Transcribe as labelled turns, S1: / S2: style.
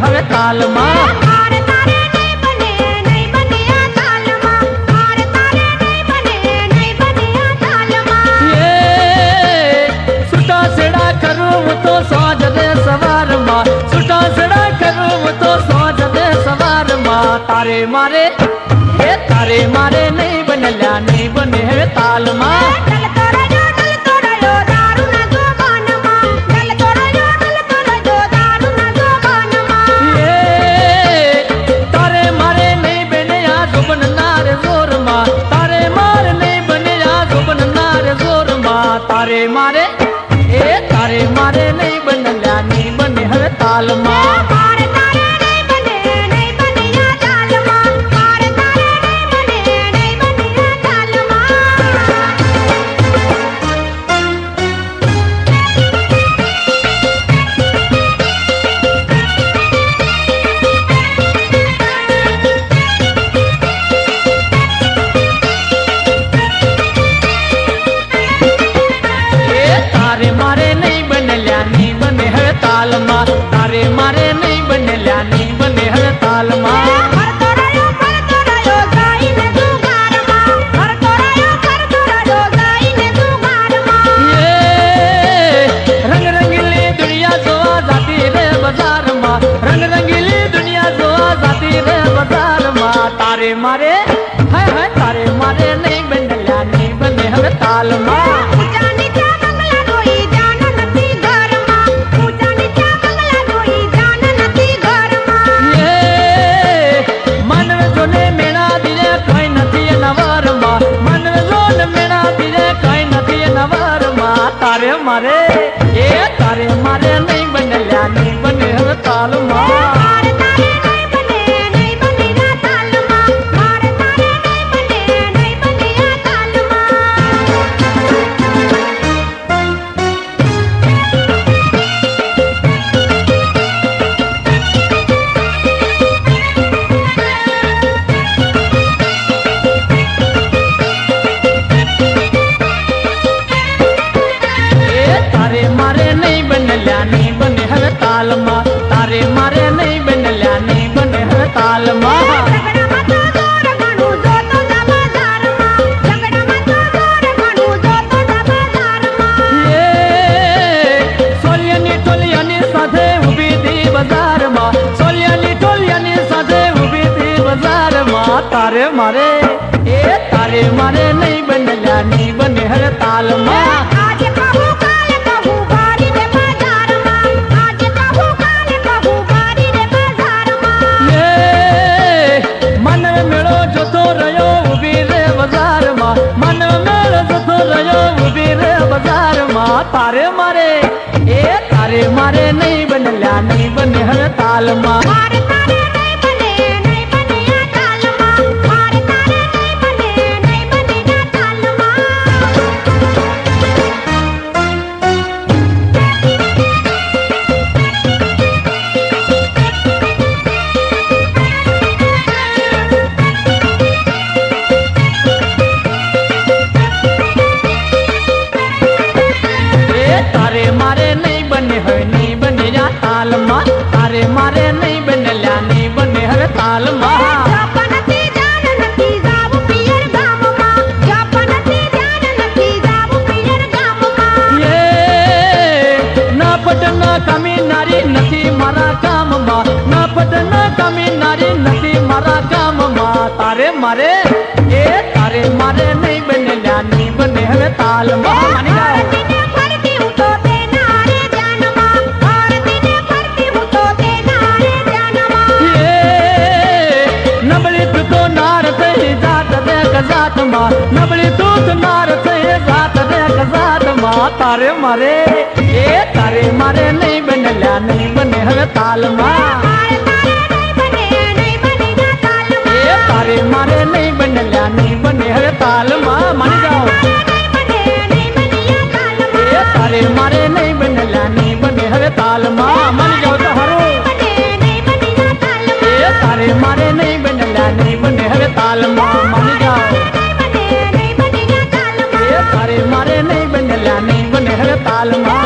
S1: હવે તાલમાં
S2: મારે તારે નહીં બને આ તાલમાં મારે તારે નહીં બને આ તાલમાં
S1: એ છૂટા છેડા કરું તો સાંજ દે સવારમાં છૂટા છેડા કરું તો સાંજ દે સવારમાં તારે મારે નહીં બનલ્યા નહીં બને હવે તાલમાં
S2: ડલતો રહ્યો દારૂના જોબાનમાં ડલતો રહ્યો દારૂના જોબાનમાં
S1: તારે મારે નહીં બને આ જોબનનાર જોરમાં તારે મારે નહીં બને આ જોબનનાર જોરમાં તારે મારે નહીં બનલ્યા નહીં બને હવે તાલમાં
S2: મારે તારે નહીં બને આ તાલમાં મારે તારે નહીં બને આ તાલમાં
S1: તારે મારે નહીં બનલ્યા નહીં બને હવે તાલમાં તારે મારે નહીં બનલ્યા નહીં બને હવે તાલમાં
S2: ફરતો રહ્યો ગાઈને દુગારમાં ફરતો રહ્યો ગાઈને દુગારમાં
S1: રંગ રંગીલી દુનિયા જોવા જાતી રે બજારમાં રંગ રંગીલી દુનિયા જોવા જાતી રે બજારમાં તારે મારે તારે મારે નહીં બનલ્યા નહીં બને હવે તાલમાં
S2: ઊંચા નીચા બંગલા જોઈ જાન નથી ઘરમાં ઊંચા નીચા બંગલા જોઈ જાન નથી ઘરમાં
S1: મનવે જોને મેણા દીરે કઈ નથી નવારમાં મનવે જોને મેણા દીરે કઈ નથી નવારમાં તારે મારે નહીં બનલ્યા નહીં બને હવે તાલમાં
S2: મારે તારે નહીં બને આ તાલમાં મારે તારે નહીં બને આ
S1: તારે મારે નહીં બનલ્યા નહીં બને હવે તાલમાં તારે મારે નહીં બનલ્યા નહીં બને હવે તાલમાં
S2: ઝઘડામાં તો જોર ઘણું જોતો જા બજારમાં ઝઘડામાં તો જોર ઘણું જોતો જા બજારમાં
S1: સોલિયાની ટોલિયાની સાથે ઊભી હતી બજારમાં સોલિયાની ટોલિયાની સાથે ઊભી હતી બજારમાં તારે મારે નહીં બનલ્યા નહીં બને હવે તાલમાં
S2: આજે કહું કાલે કહું બારી રે બજારમાં આજે કહું કાલે કહું બારી રે બજારમાં
S1: મન મેળો જતો રહ્યો ઊભી રે બજારમાં મન મેળો જતો રહ્યો ઊભી રે બજારમાં તારે મારે નહીં બનલ્યા નહીં બને હવે તાલમાં
S2: મારે તારે નહીં બને આ તાલમાં મારે તારે નહીં બને આ તાલમાં
S1: તારે મારે નહીં બને હવે નહીં બને આ તાલમાં તારે મારે નહીં બનલ્યા નહીં બને હવે તાલમાં
S2: જાપા નથી જાન નથી જાવું પિયર ગામમાં જાપા નથી જાન નથી જાવું પિયર ગામમાં
S1: ના પટના કમી નારી નથી મારા કામમાં ના પટના કમી નારી નથી મારા કામમાં તારે મારે નહીં બનલ્યા નહીં બને હવે તાલમાં માની જાઓ
S2: આરતીને ફરતી હું તો તેના રે જાનમાં આરતીને ફરતી હું તો તેના રે જાનમાં
S1: નબળી તું તો નાર થઈ જાત દે ગજાતમાં નબળી તું તો નાર થઈ જાત દે ગજાતમાં તારે મારે નહીં બનલ્યા નહીં બને હવે તાલમાં
S2: મારે તારે નહીં બને આ તાલમાં
S1: તારે મારે નહીં બનલ્યા નહીં બને હવે તાલમાં માની જાઓ તારે મારે નહીં બનલ્યા નહીં બને હવે તાલમાં માની જાઓ તો હારું તારે મારે નહીં બનલ્યા નહીં બને હવે તાલમાં માની જાઓ તારે મારે નહીં બનલ્યા નહીં બને હવે તાલમાં